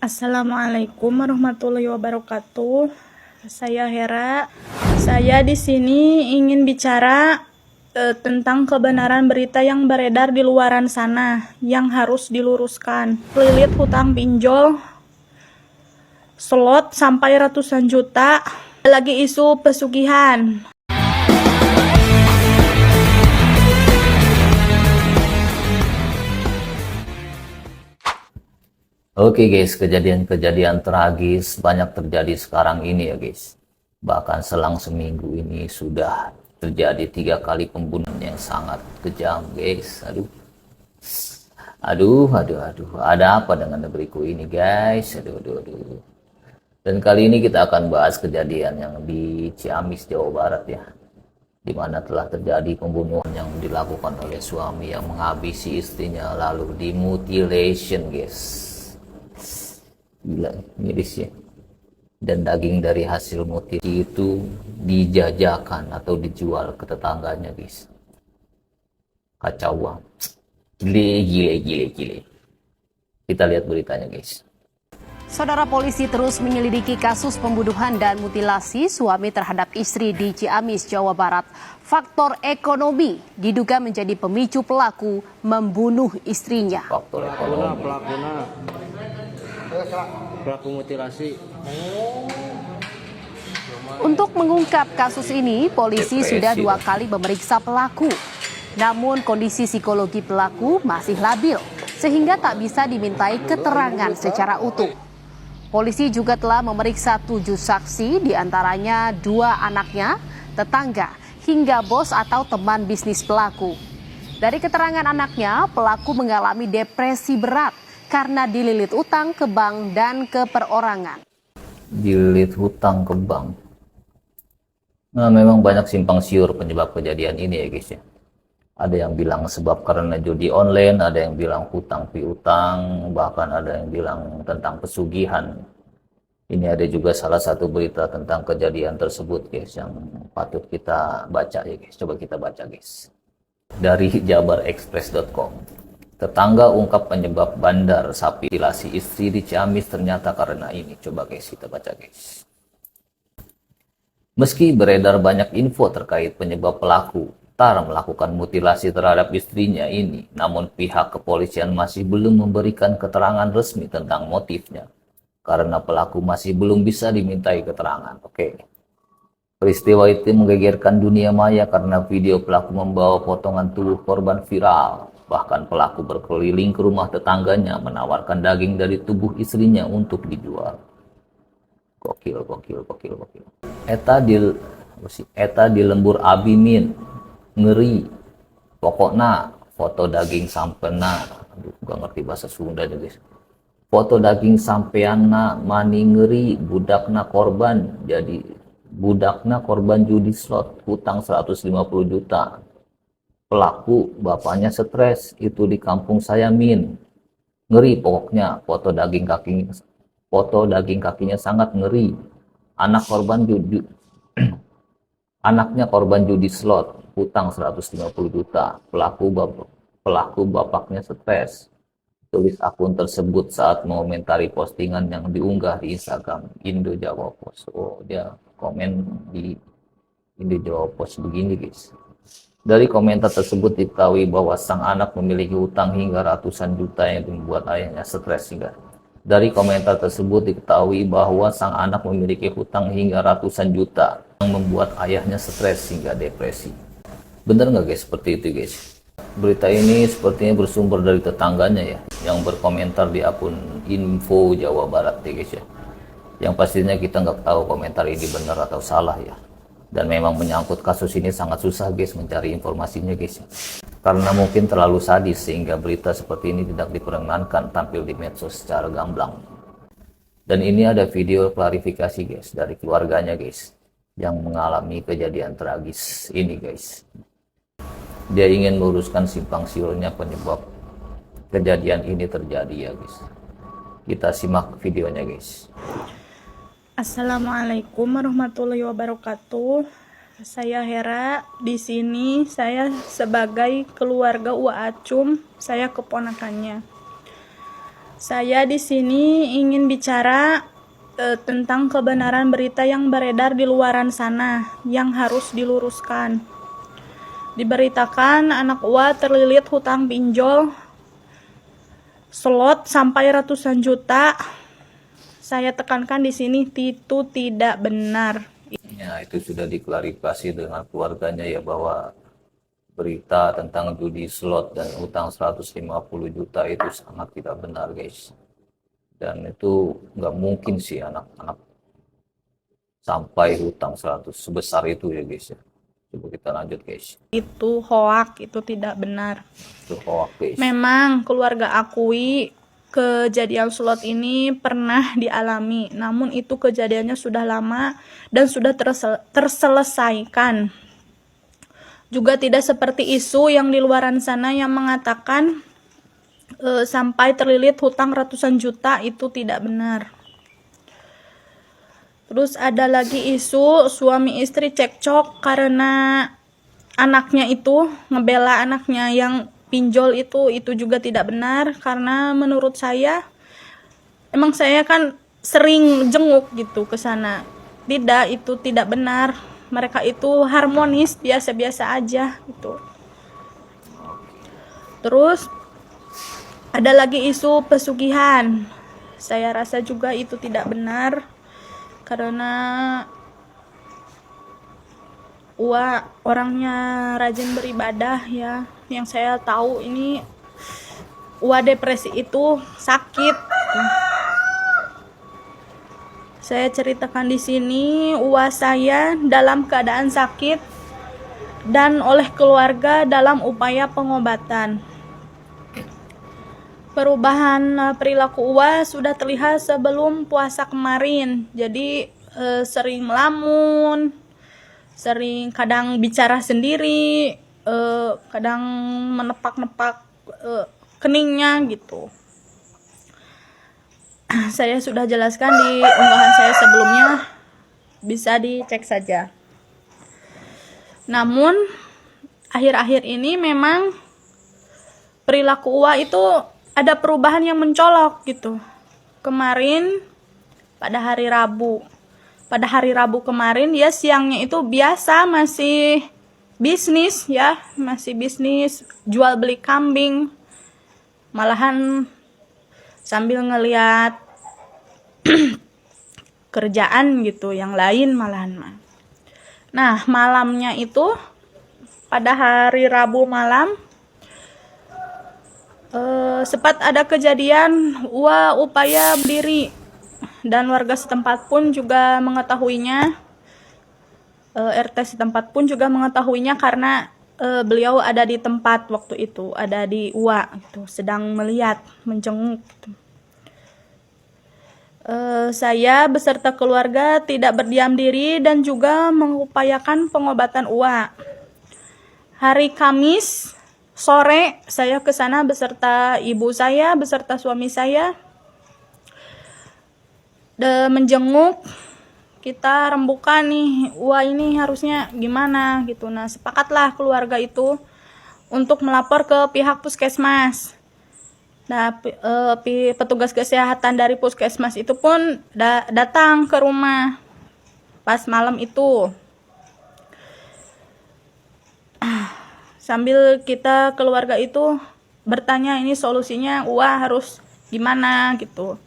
Assalamualaikum warahmatullahi wabarakatuh. Saya Hera. Saya di sini ingin bicara tentang kebenaran berita yang beredar di luaran sana yang harus diluruskan. Lilit hutang pinjol, slot sampai ratusan juta. Lagi isu pesugihan. Oke guys, kejadian-kejadian tragis banyak terjadi sekarang ini ya guys. Bahkan selang seminggu ini sudah terjadi 3 kali pembunuhan yang sangat kejam guys. Aduh. Ada apa dengan negeriku ini guys? Aduh. Dan kali ini kita akan bahas kejadian yang di Ciamis, Jawa Barat ya. Di mana telah terjadi pembunuhan yang dilakukan oleh suami yang menghabisi istrinya lalu dimutilation guys. Gila, miris ya. Dan daging dari hasil mutilasi itu dijajakan atau dijual ke tetangganya guys. Kacau banget. Gile. Kita lihat beritanya guys. Saudara, polisi terus menyelidiki kasus pembunuhan dan mutilasi suami terhadap istri di Ciamis, Jawa Barat. Faktor ekonomi diduga menjadi pemicu pelaku membunuh istrinya. Faktor ekonomi. Pelaku mutilasi. Untuk mengungkap kasus ini, polisi sudah 2 kali memeriksa pelaku. Namun kondisi psikologi pelaku masih labil, sehingga tak bisa dimintai keterangan secara utuh. Polisi juga telah memeriksa 7 saksi, diantaranya 2 anaknya, tetangga, hingga bos atau teman bisnis pelaku. Dari keterangan anaknya, pelaku mengalami depresi berat karena dililit utang ke bank dan ke perorangan. Dililit hutang ke bank. Nah, memang banyak simpang siur penyebab kejadian ini ya guys ya. Ada yang bilang sebab karena judi online, ada yang bilang hutang piutang, bahkan ada yang bilang tentang pesugihan. Ini ada juga salah satu berita tentang kejadian tersebut guys yang patut kita baca ya guys. Coba kita baca guys. Dari jabarexpress.com. Tetangga ungkap penyebab bandar sapi mutilasi istri di Ciamis ternyata karena ini. Coba guys kita baca guys. Meski beredar banyak info terkait penyebab pelaku Tar melakukan mutilasi terhadap istrinya ini, namun pihak kepolisian masih belum memberikan keterangan resmi tentang motifnya. Karena pelaku masih belum bisa dimintai keterangan. Oke. Peristiwa itu menggegerkan dunia maya karena video pelaku membawa potongan tubuh korban viral. Bahkan pelaku berkeliling ke rumah tetangganya menawarkan daging dari tubuh istrinya untuk dijual. Gokil. Eta di lembur abi min. Ngeri. Pokoknya foto daging sampena. Aduh, gak ngerti bahasa Sunda deh guys. Foto daging sampeana mani ngeri budakna korban. Jadi budakna korban judi slot hutang 150 juta. Pelaku bapaknya stres, itu di kampung saya min. Ngeri pokoknya, foto daging kakinya sangat ngeri. Anaknya korban judi slot, hutang 150 juta. Pelaku bapaknya stres. Tulis akun tersebut saat mengomentari postingan yang diunggah di Instagram Indo Jawa Post. Oh, dia komen di Indo Jawa Post begini guys. Dari komentar tersebut diketahui bahwa sang anak memiliki hutang hingga ratusan juta yang membuat ayahnya stres hingga. Dari komentar tersebut diketahui bahwa sang anak memiliki hutang hingga ratusan juta yang membuat ayahnya stres hingga depresi. Bener nggak guys seperti itu guys? Berita ini sepertinya bersumber dari tetangganya ya, yang berkomentar di akun Info Jawa Barat ya guys ya. Yang pastinya kita nggak tahu komentar ini benar atau salah ya. Dan memang menyangkut kasus ini sangat susah guys mencari informasinya guys. Karena mungkin terlalu sadis sehingga berita seperti ini tidak diperkenankan tampil di medsos secara gamblang. Dan ini ada video klarifikasi guys dari keluarganya guys yang mengalami kejadian tragis ini guys. Dia ingin meluruskan simpang siurnya penyebab kejadian ini terjadi ya guys. Kita simak videonya guys. Assalamualaikum warahmatullahi wabarakatuh. Saya Hera. Di sini saya sebagai keluarga Wa Acum, saya keponakannya. Saya di sini ingin bicara tentang kebenaran berita yang beredar di luaran sana yang harus diluruskan. Diberitakan anak Ua terlilit hutang pinjol slot sampai ratusan juta. Saya tekankan di sini itu tidak benar. Ya, itu sudah diklarifikasi dengan keluarganya ya, bahwa berita tentang judi slot dan utang 150 juta itu sangat tidak benar, guys. Dan itu nggak mungkin sih anak-anak sampai hutang 100 sebesar itu ya, guys ya. Coba kita lanjut, guys. Itu hoak, itu tidak benar. Itu hoax, guys. Memang keluarga akui kejadian slot ini pernah dialami, namun itu kejadiannya sudah lama dan sudah terselesaikan. Juga tidak seperti isu yang di luaran sana yang mengatakan sampai terlilit hutang ratusan juta, itu tidak benar. Terus ada lagi isu suami istri cekcok karena anaknya itu ngebela anaknya yang pinjol, itu juga tidak benar. Karena menurut saya, emang saya kan sering jenguk gitu ke sana. Tidak, itu tidak benar. Mereka itu harmonis, biasa-biasa aja gitu. Terus ada lagi isu pesugihan. Saya rasa juga itu tidak benar. Karena Ua orangnya rajin beribadah ya. Yang saya tahu ini Ua depresi itu sakit. Saya ceritakan di sini, Ua saya dalam keadaan sakit dan oleh keluarga dalam upaya pengobatan. Perubahan perilaku Ua sudah terlihat sebelum puasa kemarin. Jadi sering melamun, sering kadang bicara sendiri, kadang menepak-nepak keningnya gitu. Saya sudah jelaskan di unggahan saya sebelumnya, bisa dicek saja. Namun akhir-akhir ini memang perilaku Ua itu ada perubahan yang mencolok gitu. Kemarin pada hari Rabu kemarin ya, siangnya itu biasa masih bisnis ya, masih bisnis jual beli kambing. Malahan sambil ngeliat kerjaan gitu yang lain malahan mah. Nah, malamnya itu pada hari Rabu malam sempat ada kejadian Ua upaya berdiri dan warga setempat pun juga mengetahuinya. RT setempat pun juga mengetahuinya karena beliau ada di tempat waktu itu, ada di Ua gitu, sedang melihat, menjenguk gitu. Saya beserta keluarga tidak berdiam diri dan juga mengupayakan pengobatan Ua. Hari Kamis sore saya ke sana beserta ibu saya, beserta suami saya, menjenguk. Kita rembukan nih, Ua ini harusnya gimana gitu. Nah, sepakatlah keluarga itu untuk melapor ke pihak puskesmas. Nah, petugas kesehatan dari puskesmas itu pun datang ke rumah pas malam itu. Sambil kita keluarga itu bertanya ini solusinya Ua harus gimana gitu.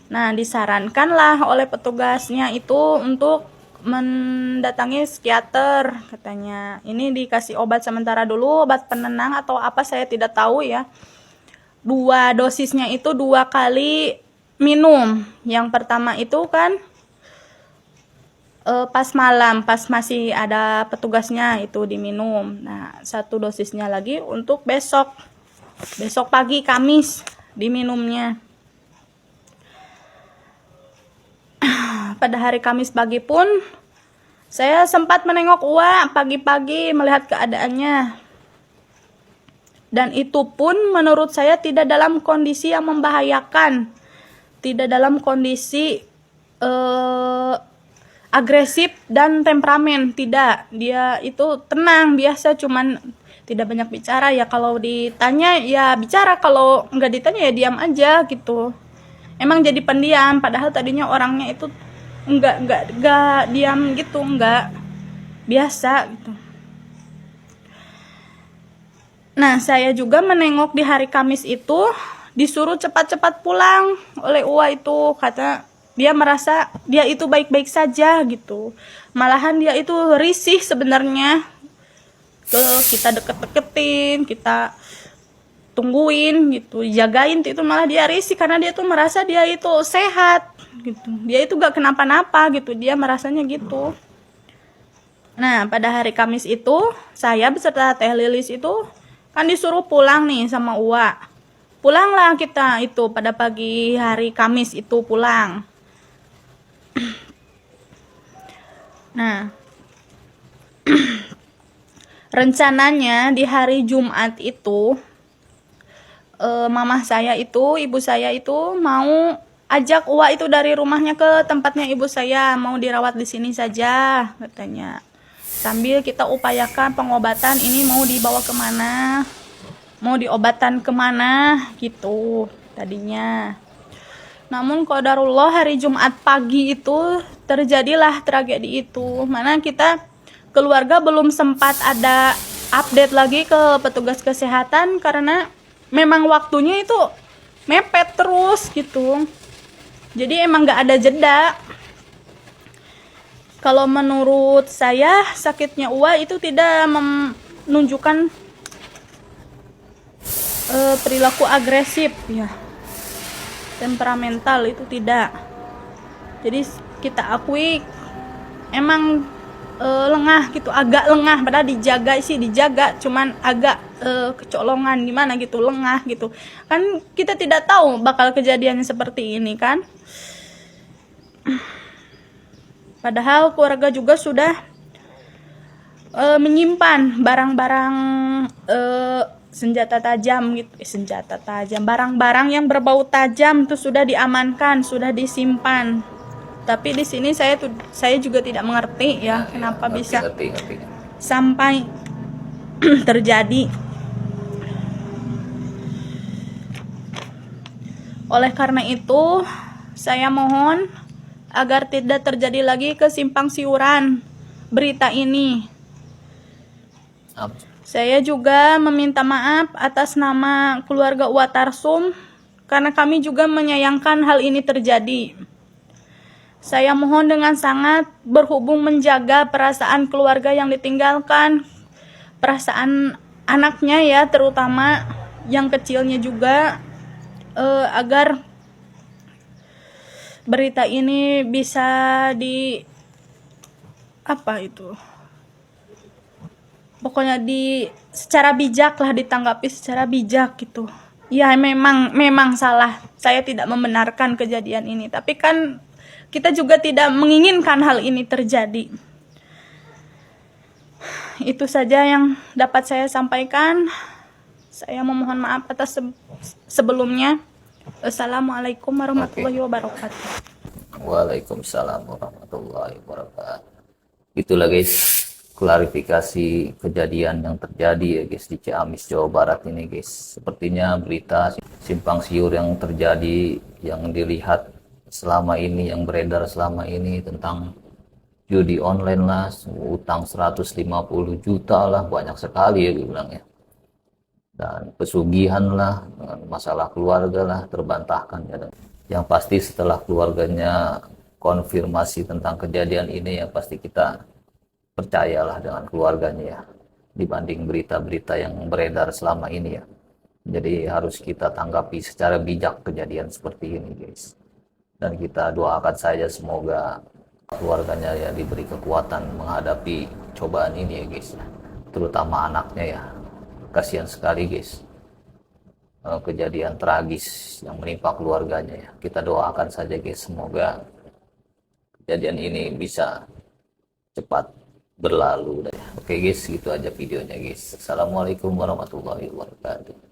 Nah, disarankanlah oleh petugasnya itu untuk mendatangi psikiater katanya. Ini dikasih obat sementara dulu, obat penenang atau apa saya tidak tahu ya. 2 dosisnya itu 2 kali minum. Yang pertama itu kan pas malam, pas masih ada petugasnya itu diminum. Nah, 1 dosisnya lagi untuk besok pagi Kamis diminumnya. Pada hari Kamis pagi pun saya sempat menengok Ua pagi-pagi melihat keadaannya. Dan itu pun menurut saya tidak dalam kondisi yang membahayakan. Tidak dalam kondisi agresif dan temperamen, tidak. Dia itu tenang, biasa, cuman tidak banyak bicara ya, kalau ditanya ya bicara, kalau nggak ditanya ya diam aja gitu. Emang jadi pendiam, padahal tadinya orangnya itu nggak diam gitu, nggak biasa gitu. Nah, saya juga menengok di hari Kamis itu disuruh cepat-cepat pulang oleh Uwa itu, kata dia merasa dia itu baik-baik saja gitu. Malahan dia itu risih sebenarnya, kita deket-deketin, kita tungguin gitu, jagain itu malah dia risih karena dia tuh merasa dia itu sehat gitu. Dia itu gak kenapa-napa gitu, dia merasanya gitu. Nah, pada hari Kamis itu saya beserta Teh Lilis itu kan disuruh pulang nih sama Uwa. Pulanglah kita itu pada pagi hari Kamis itu pulang. Nah, rencananya di hari Jumat itu mamah saya itu, ibu saya itu mau ajak Uwa itu dari rumahnya ke tempatnya ibu saya, mau dirawat di sini saja katanya. Sambil kita upayakan pengobatan ini mau dibawa kemana, mau diobatan kemana gitu tadinya. Namun qadarullah hari Jumat pagi itu terjadilah tragedi itu, mana kita keluarga belum sempat ada update lagi ke petugas kesehatan karena memang waktunya itu mepet terus gitu. Jadi emang gak ada jeda. Kalau menurut saya sakitnya Uwa itu tidak menunjukkan perilaku agresif ya, temperamental itu tidak. Jadi kita akui emang lengah gitu, agak lengah, padahal dijaga, cuman agak kecolongan gimana gitu, lengah gitu. Kan kita tidak tahu bakal kejadiannya seperti ini kan. Padahal keluarga juga sudah menyimpan barang-barang senjata tajam gitu, barang-barang yang berbau tajam itu sudah diamankan, sudah disimpan. Tapi di sini saya juga tidak mengerti ya, kenapa bisa ngerti. sampai terjadi. Oleh karena itu, saya mohon agar tidak terjadi lagi kesimpang siuran berita ini. Saya juga meminta maaf atas nama keluarga Uwa Tarsum karena kami juga menyayangkan hal ini terjadi. Saya mohon dengan sangat berhubung menjaga perasaan keluarga yang ditinggalkan, perasaan anaknya ya, terutama yang kecilnya juga, agar berita ini bisa pokoknya secara bijak lah, ditanggapi secara bijak gitu. Ya memang salah, saya tidak membenarkan kejadian ini, tapi kan kita juga tidak menginginkan hal ini terjadi. Itu saja yang dapat saya sampaikan. Saya memohon maaf atas sebelumnya. Assalamualaikum warahmatullahi wabarakatuh. Waalaikumsalam warahmatullahi wabarakatuh. Itulah guys, klarifikasi kejadian yang terjadi ya guys di Ciamis, Jawa Barat ini guys. Sepertinya berita simpang siur yang terjadi, yang dilihat selama ini, yang beredar selama ini tentang judi online lah, utang 150 juta lah, banyak sekali ya dibilang ya. Dan pesugihan lah, masalah keluarga lah, terbantahkan ya. Yang pasti setelah keluarganya konfirmasi tentang kejadian ini, ya pasti kita percayalah dengan keluarganya ya, dibanding berita-berita yang beredar selama ini ya. Jadi harus kita tanggapi secara bijak kejadian seperti ini guys. Dan kita doakan saja semoga keluarganya ya diberi kekuatan menghadapi cobaan ini ya guys, terutama anaknya ya. Kasihan sekali guys, kejadian tragis yang menimpa keluarganya ya. Kita doakan saja guys, semoga kejadian ini bisa cepat berlalu. Oke guys, gitu aja videonya guys. Assalamualaikum warahmatullahi wabarakatuh.